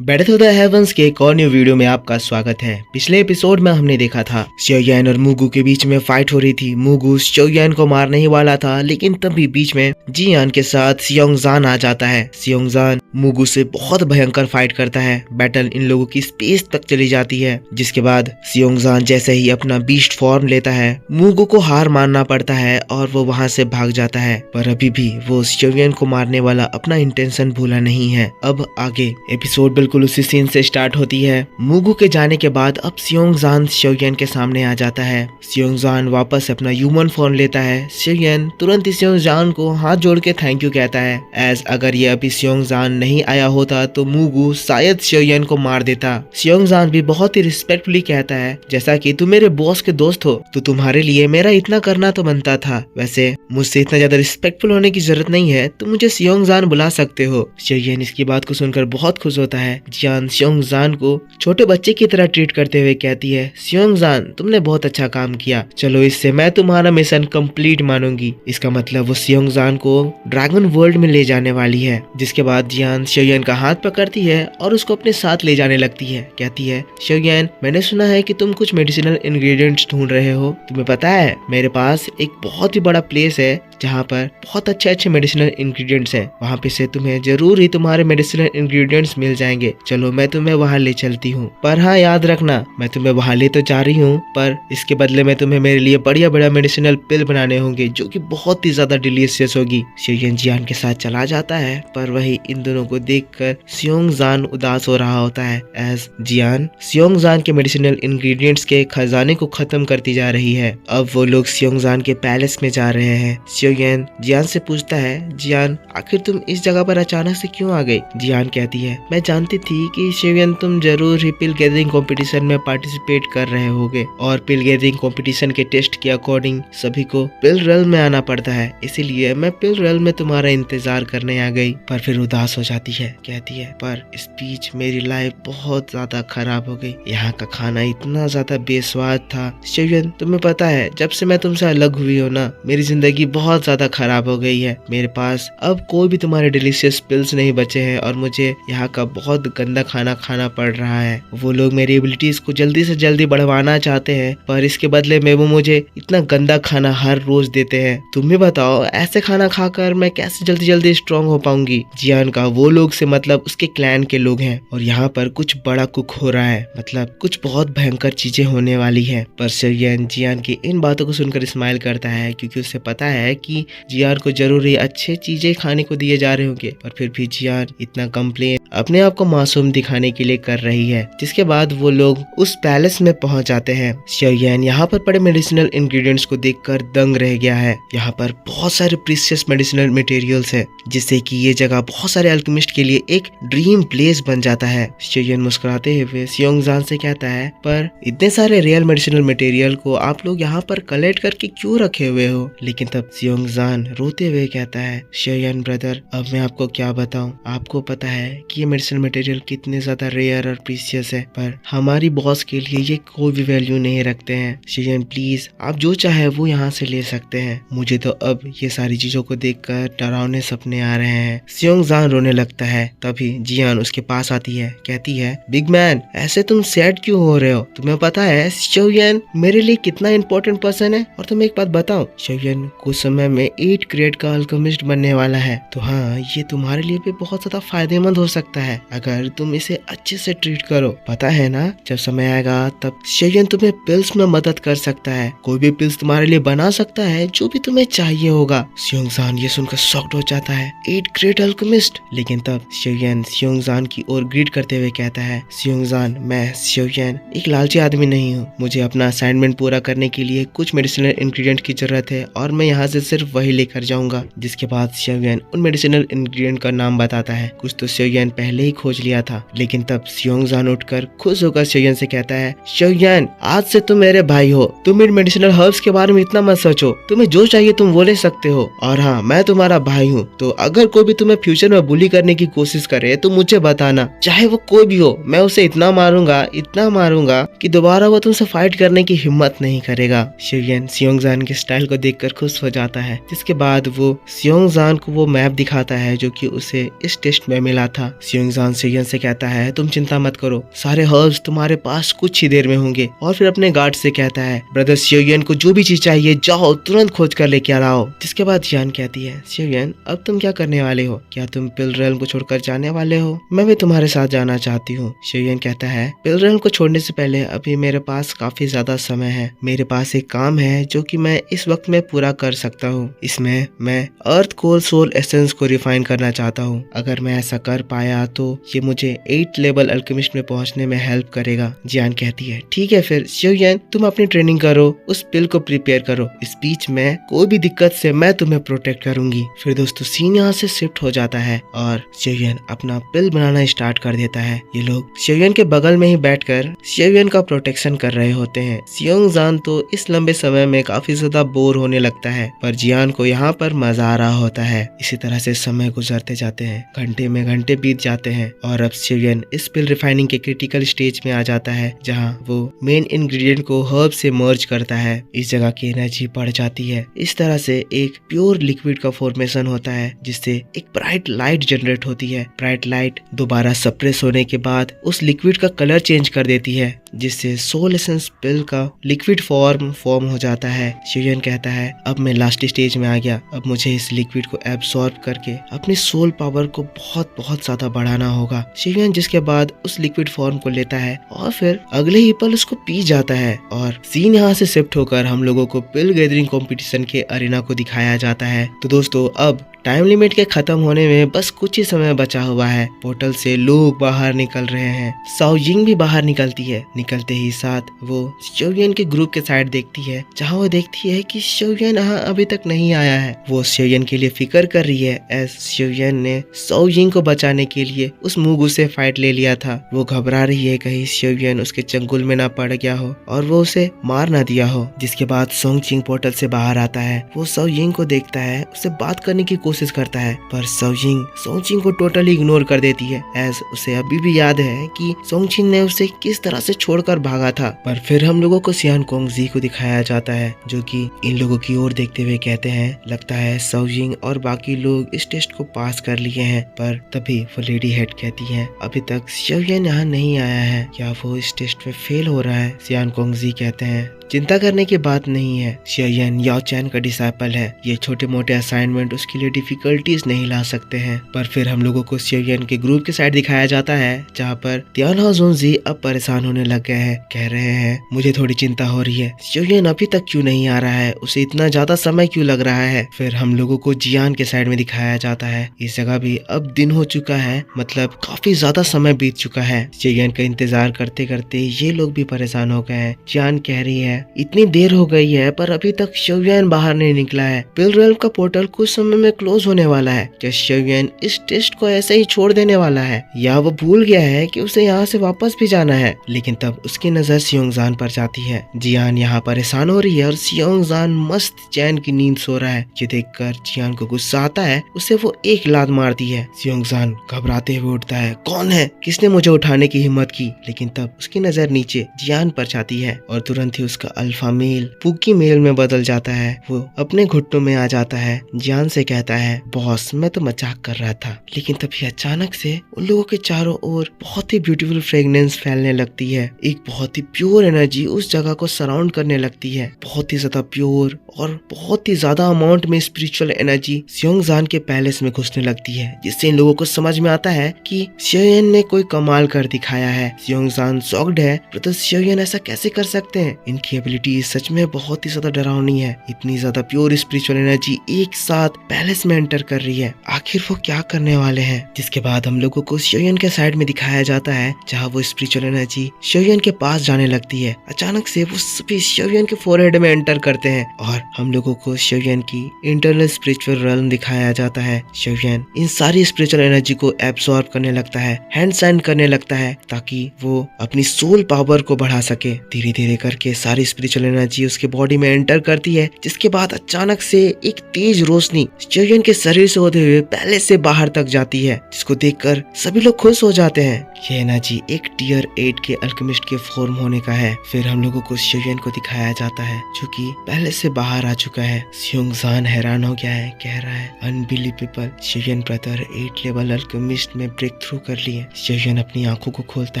Battle to the heavens के एक और न्यू वीडियो में आपका स्वागत है। पिछले एपिसोड में हमने देखा था शियोयान और मुगू के बीच में फाइट हो रही थी। मुगू शियोयान को मारने ही वाला था, लेकिन तभी बीच में जियान के साथ सियोंगजान आ जाता है। सियोंगजान मुगू से बहुत भयंकर फाइट करता है। बैटल इन लोगों की स्पेस तक चली जाती है, जिसके बाद सियोंगजान जैसे ही अपना बीस्ट फॉर्म लेता है, मुगू को हार मानना पड़ता है और वो वहाँ से भाग जाता है। पर अभी भी वो शियोयान को मारने वाला अपना इंटेंशन भूला नहीं है। अब आगे एपिसोड बिल्कुल उसी सीन से स्टार्ट होती है। मुगू के जाने के बाद अब सियोंगजान शियोयान के सामने आ जाता है। सियोंगजान वापस अपना ह्यूमन फॉर्म लेता है। शियोयान तुरंत ही सियोंगजान को हाथ जोड़ के थैंक यू कहता है। एज अगर ये अभी सियोंगजान नहीं आया होता तो मुगू शायद शियोयान को मार देता। सियोंगजान भी बहुत ही रिस्पेक्टफुली कहता है, जैसा कि तुम मेरे बॉस के दोस्त हो तो तुम्हारे लिए मेरा इतना करना तो बनता था। वैसे मुझसे इतना ज्यादा रिस्पेक्टफुल होने की जरूरत नहीं है, तुम मुझे सियोंगजान बुला सकते हो। शियोयान इसकी बात को सुनकर बहुत खुश होता है। जियान सियोंगजान को छोटे बच्चे की तरह ट्रीट करते हुए कहती है, सियोंगजान तुमने बहुत अच्छा काम किया, चलो इससे मैं तुम्हारा मिशन कंप्लीट मानूंगी। इसका मतलब वो सियोंगजान को ड्रैगन वर्ल्ड में ले जाने वाली है। जिसके बाद जियान शियोयान का हाथ पकड़ती है और उसको अपने साथ ले जाने लगती है। कहती है, शियोयान मैंने सुना है कि तुम कुछ मेडिसिनल इंग्रेडिएंट्स ढूंढ रहे हो। तुम्हें पता है मेरे पास एक बहुत ही बड़ा प्लेस है जहाँ पर बहुत अच्छे मेडिसिनल इंग्रेडिएंट्स हैं। वहाँ पे से तुम्हें जरूर ही तुम्हारे मेडिसिनल इंग्रेडिएंट्स मिल जाएंगे। चलो मैं तुम्हें वहाँ ले चलती हूँ, पर हाँ याद रखना मैं तुम्हें वहाँ ले तो जा रही हूँ, पर इसके बदले में तुम्हें मेरे लिए बढ़िया मेडिसिनल पिल बनाने होंगे जो कि बहुत ही ज्यादा डिलीशियस होगी। शियोयान जियान के साथ चला जाता है, पर वही इन दोनों को देखकर सियोंगजान उदास हो रहा होता है। एज जियान सियोंगजान के मेडिसिनल इंग्रेडिएंट्स के खजाने को खत्म करती जा रही है। अब वो लोग सियोंगजान के पैलेस में जा रहे हैं। शियोयान जियान से पूछता है, जियान आखिर तुम इस जगह पर अचानक से क्यों आ गई? जियान कहती है, मैं जानती थी कि शियोयान तुम जरूर ही पिल गैदरिंग कंपटीशन में पार्टिसिपेट कर रहे होगे और पिल गैदरिंग कंपटीशन के टेस्ट के अकॉर्डिंग सभी को पिल रल में आना पड़ता है, इसीलिए मैं पिल रल में तुम्हारा इंतजार करने आ गई। पर फिर उदास हो जाती है। कहती है, पर इस बीच मेरी लाइफ बहुत ज्यादा खराब हो गई। यहाँ का खाना इतना ज्यादा बेस्वाद था। शियोयान तुम्हें पता है जब से मैं तुमसे अलग हुई हो ना, मेरी जिंदगी बहुत ज्यादा खराब हो गई है। मेरे पास अब कोई भी तुम्हारे डिलीशियस पिल्स नहीं बचे हैं और मुझे यहाँ का बहुत गंदा खाना खाना पड़ रहा है। वो लोग मेरी एबिलिटीज को जल्दी से जल्दी बढ़वाना चाहते हैं, पर इसके बदले में वो मुझे इतना गंदा खाना हर रोज देते हैं। तुम भी बताओ ऐसे खाना खाकर मैं कैसे जल्दी जल्दी स्ट्रॉन्ग हो पाऊंगी? जियान का वो लोग से मतलब उसके क्लैन के लोग हैं और यहाँ पर कुछ बड़ा कुक हो रहा है, मतलब कुछ बहुत भयंकर चीजें होने वाली है। पर शियोयान जियान की इन बातों को सुनकर स्माइल करता है, क्योंकि उसे पता है कि जियान को जरूरी अच्छे चीजें खाने को दिए जा रहे होंगे। पर फिर भी जियान इतना कंप्लेन अपने आप को मासूम दिखाने के लिए कर रही है। जिसके बाद वो लोग उस पैलेस में पहुंच जाते हैं। शियोयान यहाँ पर पड़े मेडिसिनल इंग्रेडिएंट्स को देखकर दंग रह गया है। यहाँ पर बहुत सारे प्रीशियस मेडिसिनल मटेरियल्स है, जिससे कि ये जगह बहुत सारे अल्केमिस्ट के लिए एक ड्रीम प्लेस बन जाता है। शियोयान मुस्कुराते हुए सियोंगजान से कहता है, पर इतने सारे रियल मेडिसिनल मटेरियल को आप लोग यहाँ पर कलेक्ट करके क्यों रखे हुए हो? लेकिन तब सियोंगजान रोते हुए कहता है, शियोयान ब्रदर अब मैं आपको क्या बताऊं, आपको पता है कि ये मेडिसिन मटेरियल कितने ज्यादा रेयर और प्रीशियस है, पर हमारी बॉस के लिए ये कोई भी वैल्यू नहीं रखते हैं। शियोयान प्लीज आप जो चाहे वो यहाँ से ले सकते हैं। मुझे तो अब ये सारी चीजों को देखकर डरावने सपने आ रहे हैं। सियोंगजान रोने लगता है। तभी जियान उसके पास आती है। कहती है, बिग मैन ऐसे तुम सैड क्यों हो रहे हो? तुम्हें पता है शियोयान मेरे लिए कितना इंपॉर्टेंट पर्सन है। और तुम्हें एक बात बताऊं, शियोयान कुछ समय में 8 ग्रेड का अल्केमिस्ट बनने वाला है। तो हाँ ये तुम्हारे लिए भी बहुत ज्यादा फायदेमंद हो सकता है अगर तुम इसे अच्छे से ट्रीट करो। पता है ना जब समय आएगा तब शियोयान तुम्हें पिल्स में मदद कर सकता है। कोई भी पिल्स तुम्हारे लिए बना सकता है जो भी तुम्हें चाहिए होगा। सियोंगजान ये सुनकर शॉक्ड हो जाता है। 8 ग्रेट अल्केमिस्ट। लेकिन तब शियोयान सियोंगजान की ओर ग्रीट करते हुए कहता है, सियोंगजान मैं शियोयान एक लालची आदमी नहीं हूँ। मुझे अपना असाइनमेंट पूरा करने के लिए कुछ मेडिसिनल इंग्रेडिएंट की जरूरत है और मैं यहाँ से सिर्फ वही लेकर जाऊंगा। जिसके बाद शियोयान उन मेडिसिनल इंग्रेडिएंट का नाम बताता है। कुछ तो शियोयान पहले ही खोज लिया था। लेकिन तब सियोंगजान उठकर खुश होकर शियोयान से कहता है, शियोयान आज से तुम मेरे भाई हो। तुम इन मेडिसिनल हर्ब्स के बारे में इतना मत सोचो, तुम्हें जो चाहिए तुम वो ले सकते हो। और हाँ मैं तुम्हारा भाई हूँ, तो अगर कोई भी तुम्हें फ्यूचर में बुली करने की कोशिश करे तो मुझे बताना, चाहे वो कोई भी हो। मैं उसे इतना मारूंगा कि दोबारा वो तुमसे फाइट करने की हिम्मत नहीं करेगा। शियोयान सियोंगजान के स्टाइल को देखकर खुश हो जाता है। जिसके बाद वो सियोंगजान को वो मैप दिखाता है जो कि उसे इस टेस्ट में मिला था। सियोंगजान सेयन से कहता है तुम चिंता मत करो, सारे हर्ब्स तुम्हारे पास कुछ ही देर में होंगे। और फिर अपने गार्ड से कहता है ब्रदर सियोयन को जो भी चीज चाहिए जाओ तुरंत खोज कर लेके आओ। जिसके बाद जियान कहती है सियोयन अब तुम क्या करने वाले हो, क्या तुम पिल रेल्म को छोड़कर जाने वाले हो? मैं भी तुम्हारे साथ जाना चाहती हूँ। सियोयन कहता है पिल रेल्म को छोड़ने से पहले अभी मेरे पास काफी ज्यादा समय है, मेरे पास एक काम है जो कि मैं इस वक्त में पूरा कर सकता हूँ। इसमें मैं अर्थ कोर सोल एसेंस को रिफाइन करना चाहता हूँ। अगर मैं ऐसा कर पाया तो ये मुझे 8 लेवल अल्केमिस्ट में पहुंचने में हेल्प करेगा। जियान कहती है ठीक है फिर सियोयन तुम अपनी ट्रेनिंग करो, उस पिल को प्रिपेयर करो, इस बीच में कोई भी दिक्कत से मैं तुम्हें प्रोटेक्ट करूंगी। फिर दोस्तों सीन यहाँ से शिफ्ट हो जाता है और सियोयन अपना पिल बनाना स्टार्ट कर देता है। ये लोग सियोयन के बगल में ही बैठकर सियोयन का प्रोटेक्शन कर रहे होते हैं। सियोंगजान तो इस लंबे समय में काफी ज्यादा बोर होने लगता है, पर जियान को यहाँ पर मजा आ रहा होता है। इसी तरह से समय गुजरते जाते हैं, घंटे में घंटे बीत जाते हैं और अब सियोयन इस पिल रिफाइनिंग के क्रिटिकल स्टेज में आ जाता है जहाँ वो मेन इंग्रेडिएंट को हर्ब से मर्ज करता है। इस जगह की एनर्जी बढ़ जाती है। इस तरह से एक प्योर लिक्विड का फॉर्मेशन होता है जिससे एक ब्राइट लाइट जनरेट होती है। ब्राइट लाइट दोबारा सप्रेस होने के बाद उस लिक्विड का कलर चेंज कर देती है जिससे सोल एसेंस पिल का लिक्विड फॉर्म हो जाता है। सियोयन कहता है अब मैं लास्ट स्टेज में आ गया, अब मुझे इस लिक्विड को एब्सॉर्ब करके अपनी सोल पावर को बहुत बहुत ज्यादा बढ़ाना होगा। सियोयन जिसके बाद उस लिक्विड फॉर्म को लेता है और फिर अगले ही पल उसको पी जाता है। और सीन यहाँ से शिफ्ट होकर हम लोगों को पिल गैदरिंग कंपटीशन के अरेना को दिखाया जाता है। तो दोस्तों अब टाइम लिमिट के खत्म होने में बस कुछ ही समय बचा हुआ है। पोर्टल से लोग बाहर निकल रहे हैं। साओजिंग भी बाहर निकलती है। निकलते ही साथ वो सियोयन के ग्रुप के साइड देखती है जहाँ वो देखती है कि सियोयन यहाँ अभी तक नहीं आया है। वो सियोयन के लिए फिक्र कर रही है एज सियोयन ने साओजिंग को बचाने के लिए उस मुगु से फाइट ले लिया था। वो घबरा रही है कहीं सियोयन उसके चंगुल में ना पड़ गया हो और वो उसे मार ना दिया हो। जिसके बाद सोंगचिंग पोर्टल से बाहर आता है। वो साओजिंग को देखता है, उससे बात करने की कोशिश करता है पर सोंगचिंग को टोटली इग्नोर कर देती है एज उसे अभी भी याद है कि सोंगचिंग ने उसे किस तरह से छोड़कर भागा था। पर फिर हम लोगों को सियान कोंगजी को दिखाया जाता है जो कि इन लोगों की ओर देखते हुए कहते हैं लगता है सोंगचिंग और बाकी लोग इस टेस्ट को पास कर लिए हैं। पर तभी वो लेडी हेड कहती है अभी तक सियोयन यहाँ नहीं आया है, क्या वो इस टेस्ट में फेल हो रहा है? सियान कोंगजी कहते हैं चिंता करने की बात नहीं है, सियोयन याओ चैन का डिसाइपल है, ये छोटे मोटे असाइनमेंट उसके लिए डिफिकल्टीज नहीं ला सकते हैं। पर फिर हम लोगों को सियोयन के ग्रुप के साइड दिखाया जाता है जहाँ पर तियानहा जोंजी अब परेशान होने लग गए हैं। कह रहे हैं मुझे थोड़ी चिंता हो रही है, सियोयन अभी तक क्यों नहीं आ रहा है, उसे इतना ज्यादा समय क्यों लग रहा है? फिर हम लोगों को जियान के साइड में दिखाया जाता है। इस जगह भी अब दिन हो चुका है, मतलब काफी ज्यादा समय बीत चुका है। सियोयन का इंतजार करते करते ये लोग भी परेशान हो गए हैं। जियान कह रही है इतनी देर हो गई है पर अभी तक सियोयन बाहर नहीं निकला है। पिल रेल्म का पोर्टल कुछ समय में क्लोज होने वाला है। क्या सियोयन इस टेस्ट को ऐसे ही छोड़ देने वाला है या वो भूल गया है कि उसे यहाँ से वापस भी जाना है? लेकिन तब उसकी नजर सियोंगजान पर जाती है। जियान यहाँ परेशान हो रही है और सियोंगजान मस्त चैन की नींद सो रहा है। ये देखकर जियान को गुस्सा आता है, उसे वो एक लात मारती है। सियोंगजान घबराते हुए उठता है, कौन है, किसने मुझे उठाने की हिम्मत की? लेकिन तब उसकी नजर नीचे जियान पर जाती है और तुरंत ही उसका अल्फा मेल पुकी मेल में बदल जाता है। वो अपने घुटनों में आ जाता है। जियान से कहता है बॉस मैं तो मजाक कर रहा था। लेकिन तभी अचानक से उन लोगों के चारों ओर बहुत ही ब्यूटीफुल फ्रेग्रेंस फैलने लगती है। एक बहुत ही प्योर एनर्जी उस जगह को सराउंड करने लगती है। बहुत ही ज्यादा प्योर और बहुत ही ज्यादा अमाउंट में स्पिरिचुअल एनर्जी सियोंगजान के पैलेस में घुसने लगती है, जिससे इन लोगों को समझ में आता है कि सियोयन ने कोई कमाल कर दिखाया है। सियोंगजान शॉक्ड है, तो सियोयन ऐसा कैसे कर सकते हैं? इनकी एबिलिटी सच में बहुत ही ज्यादा डरावनी है। इतनी ज्यादा प्योर स्पिरिचुअल एनर्जी एक साथ पैलेस में एंटर कर रही है, आखिर वो क्या करने वाले हैं? जिसके बाद हम लोगों को सियोयन के साइड में दिखाया जाता है जहाँ वो स्पिरिचुअल एनर्जी सियोयन के पास जाने लगती है। अचानक से वो सभी सियोयन के फोरहेड में एंटर करते हैं और हम लोगों को सियोयन की इंटरनल स्पिरिचुअल रेल्म दिखाया जाता है। सियोयन इन सारी स्पिरिचुअल एनर्जी को एब्सॉर्ब करने लगता है, हैंड साइन करने लगता है ताकि वो अपनी सोल पावर को बढ़ा सके। धीरे धीरे करके सारी स्पिरिचुअल एनर्जी उसके बॉडी में एंटर करती है, जिसके बाद अचानक से एक तेज रोशनी शोयन के शरीर से होते हुए पैलेस से बाहर तक जाती है, जिसको देखकर सभी लोग खुश हो जाते हैं। ये एनर्जी एक टियर 8 के अल्केमिस्ट के फॉर्म होने का है। फिर हम लोगों को शोयन को दिखाया जाता है जो कि पैलेस से बाहर आ चुका है। स्योंगजान हैरान हो गया है, कह रहा है अनबिलीवेबल, शोयन ब्रदर 8 लेवल अल्केमिस्ट में ब्रेक थ्रू कर लिए। शोयन अपनी आंखों को खोलता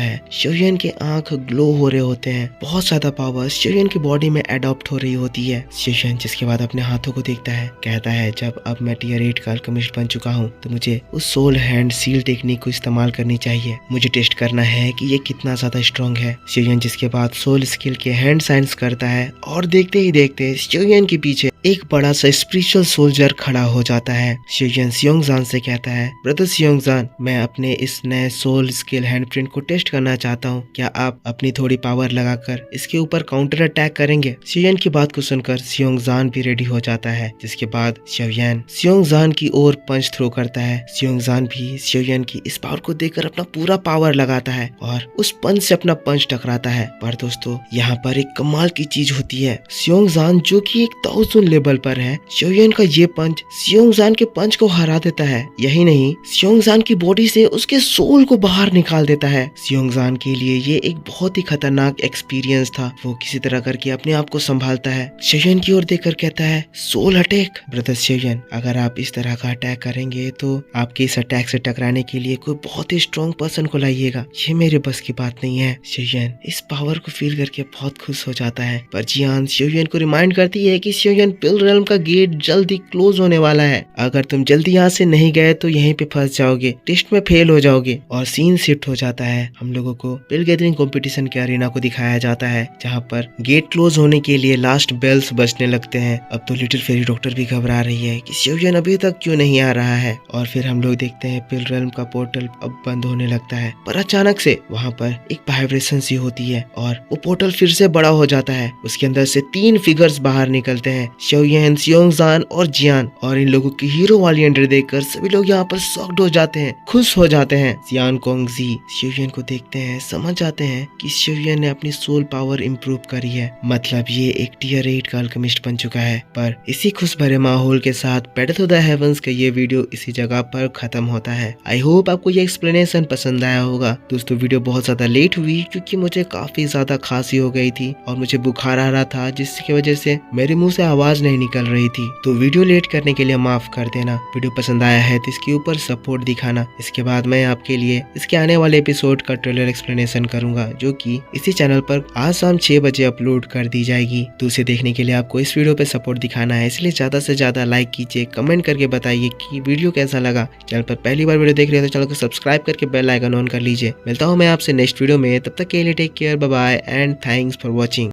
है, शोयन के आंख ग्लो हो रहे होते हैं, बहुत ज्यादा पावर शोयन की बॉडी में अडॉप्ट हो रही होती है। शोयन जिसके बाद अपने हाथों को देखता है, कहता है जब अब मैं टियर 8 का अल्केमिस्ट बन चुका हूँ तो मुझे उस सोल हैंड सील टेक्निक को इस्तेमाल करनी चाहिए। मुझे टेस्ट करना है कि ये कितना ज्यादा स्ट्रॉन्ग है। शोयन जिसके बाद सोल स्किल के हैंड साइंस करता है और देखते ही देखते शोयन के पीछे एक बड़ा सा स्पिरिचुअल सोल्जर खड़ा हो जाता है। शोयन स्योंगजान से कहता है, ब्रदर स्योंगजान, मैं अपने इस नए सोल स्किल हैंडप्रिंट को टेस्ट करना चाहता हूँ, क्या आप अपनी थोड़ी पावर लगाकर इसके ऊपर काउंटर अटैक करेंगे? शोयन की बात को सुनकर स्योंगजान भी रेडी हो जाता है, जिसके बाद शोयन स्योंगजान की ओर पंच थ्रो करता है। स्योंगजान भी शोयन की इस पावर को देखकर अपना पूरा पावर लगाता है और उस पंच से अपना पंच टकराता है। पर दोस्तों यहाँ पर एक कमाल की चीज होती है, स्योंगजान जो कि एक 1000 लेवल पर है, शोयन का ये पंच स्योंगजान के पंच को हरा देता है। यही नहीं, स्योंगजान की बॉडी से उसके सोल को बाहर निकाल देता है। स्योंगजान के लिए ये एक बहुत ही खतरनाक एक्सपीरियंस था। वो किसी तरह करके अपने आप को संभालता है, शोयन की ओर देखकर कहता है, सोल अटैक। ब्रदर शोयन, अगर आप इस तरह का अटैक करेंगे तो आपके इस अटैक से टकराने के लिए कोई बहुत ही स्ट्रॉन्ग पर्सन को लाइएगा, ये मेरे बस की बात नहीं है। शोयन इस पावर को फील करके बहुत खुश हो जाता है, पर जियान शोयन को रिमाइंड करती है कि शोयन पिल रेल्म का गेट जल्दी क्लोज होने वाला है, अगर तुम जल्दी यहाँ से नहीं गए तो यहीं पे फंस जाओगे, टेस्ट में फेल हो जाओगे। और सीन शिफ्ट हो जाता है, हम लोगों को पिल गैदरिंग कंपटीशन के अरीना को दिखाया जाता है, जहाँ पर गेट क्लोज होने के लिए लास्ट बेल्स बजने लगते हैं। अब तो लिटिल फेरी डॉक्टर भी घबरा रही है कि शोयन अभी तक क्यों नहीं आ रहा है। और फिर हम लोग देखते हैं पिल रेल्म का पोर्टल अब बंद होने लगता है, पर अचानक से वहाँ पर एक वाइब्रेशन सी होती है और वो पोर्टल फिर से बड़ा हो जाता है। उसके अंदर से 3 फिगर्स बाहर निकलते हैं, शोयन, स्योंगजान और जियान। और इन लोगों की हीरो वाली एंट्री देखकर सभी लोग यहाँ पर शॉक्ड हो जाते हैं, खुश हो जाते हैं। जियान कोंगजी शोयन को देखते हैं, समझ जाते हैं कि शोयन ने अपनी सोल पावर इंप्रूव करी है, मतलब ये एक टियर 8 का अल्केमिस्ट बन चुका है। पर इसी खुश भरे माहौल के साथ पेथ टू द हेवंस का ये वीडियो इसी जगह पर खत्म होता है। आई होप आपको ये एक्सप्लेनेशन पसंद आया होगा। दोस्तों वीडियो बहुत ज्यादा लेट हुई क्योंकि मुझे काफी ज्यादा खांसी हो गई थी और मुझे बुखार आ रहा था, जिसकी वजह से मेरे मुंह से आवाज नहीं निकल रही थी, तो वीडियो लेट करने के लिए माफ कर देना। वीडियो पसंद आया है तो इसके ऊपर सपोर्ट दिखाना। इसके बाद मैं आपके लिए इसके आने वाले एपिसोड का ट्रेलर एक्सप्लेनेशन करूंगा, जो कि इसी चैनल पर आज शाम 6 बजे अपलोड कर दी जाएगी। तो उसे देखने के लिए आपको इस वीडियो पे सपोर्ट दिखाना है, इसलिए ज्यादा से ज्यादा लाइक कीजिए, कमेंट करके बताइए कि वीडियो कैसा लगा। चैनल पर पहली बार वीडियो देख रहे हैं तो चैनल को सब्सक्राइब करके बेल आइकन ऑन कर लीजिए। मिलता हूँ मैं आपसे नेक्स्ट वीडियो में, तब तक के लिए take care, bye bye and thanks for watching.